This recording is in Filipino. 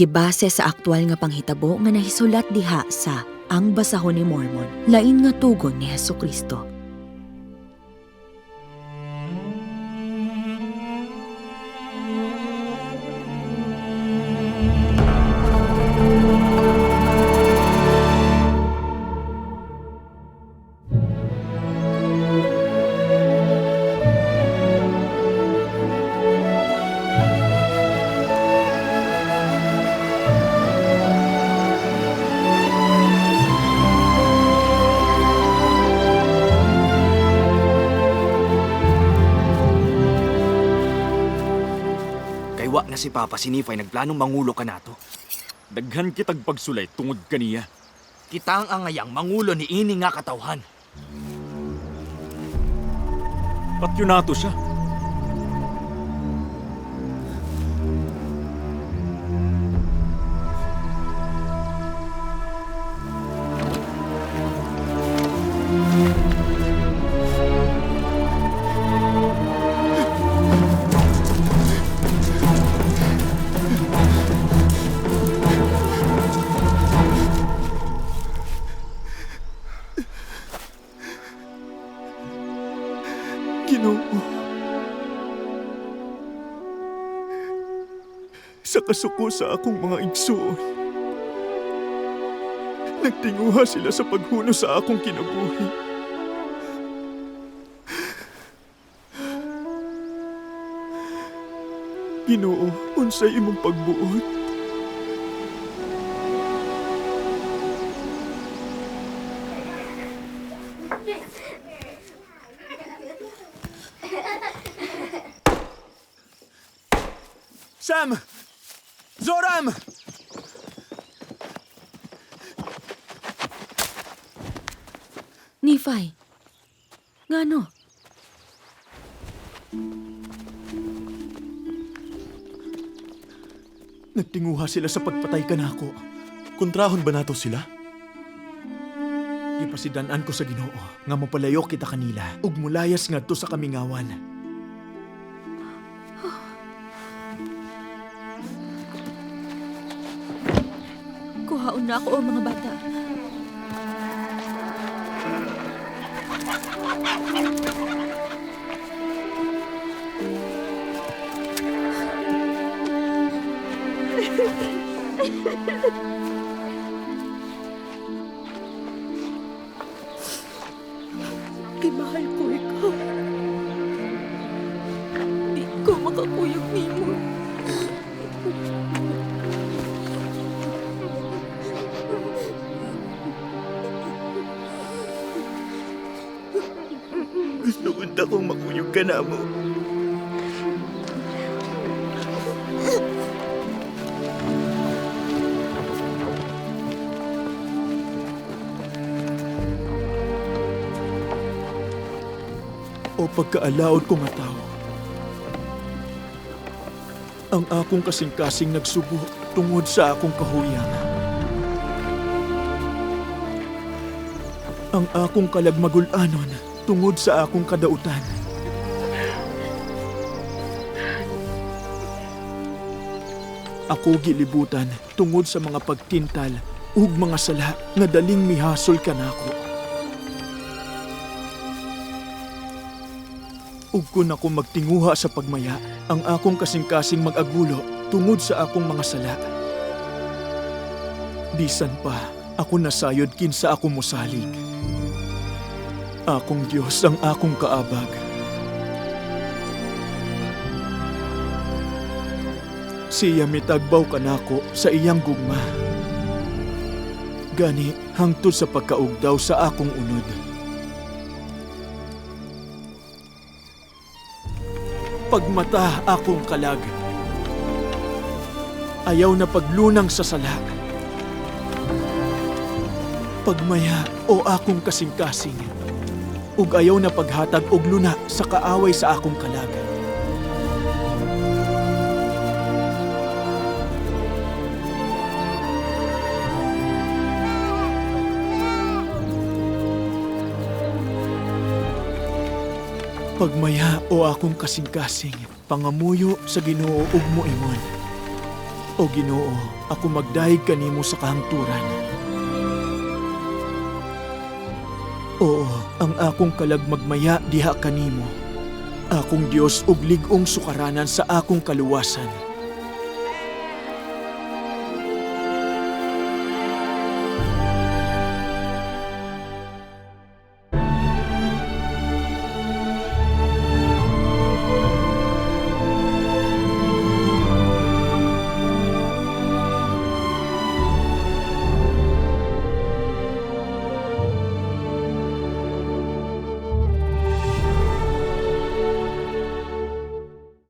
Gibase sa aktwal nga panghitabo nga nahisulat diha sa Ang Basahon ni Mormon, lain nga tugon ni Hesukristo. Wa na si Papa si Nephi nagplanong mangulo ka nato. Daghan kitag pagsulay tungod kaniya. Kita ang angayang mangulo ni ini nga katawhan. Patyon nato siya. Ginoo, sa kasuko sa akong mga igsoon, nagtinguha sila sa paghuno sa akong kinabuhi. Ginoo, unsay imong pagbuot? Sam! Zoram! Nephi, ngano? Nagtinguha sila sa pagpatay ka nako. Kontrahon ba nato sila? Ipasidanan ko sa Ginoo nga mapalayo kita kanila ug mulayas ngadto sa Kamingawan. Kuhaon na ako, mga bata. Mahal ko ikaw. Di ko makakuyog nimo. Gusto unta kong makuyog ka na mo. O pagkaalaod ko nga tao, ang akong kasing-kasing nagsubo tungod sa akong kahuyang. Ang akong kalagmagulanon tungod sa akong kadautan. Ako gilibutan tungod sa mga pagtintal ug mga sala nga daling mihasol kanako. Ug kun ako magtinguha sa pagmaya, ang akong kasing-kasing mag-agulo tungod sa akong mga sala. Bisan pa, ako nasayod kinsa ako mosalig. Akong Dios ang akong kaabag. Siya mitagbaw kanako sa iyang gugma. Gani hangtod sa pagkaugdaw sa akong unod. Pagmata akong kalag. Ayaw na paglunang sa sala. Pagmaya o akong kasing-kasing. Ug ayaw na paghatag og luna sa kaaway sa akong kalag. Pagmaya o akong kasing-kasing, pangamuyo sa Ginoo ug moingon. O Ginoo, ako magdahig kanimo sa kahangturan. Oo, ang akong kalag magmaya diha kanimo. Akong Dios ug lig-ong sukaranan sa akong kaluwasan.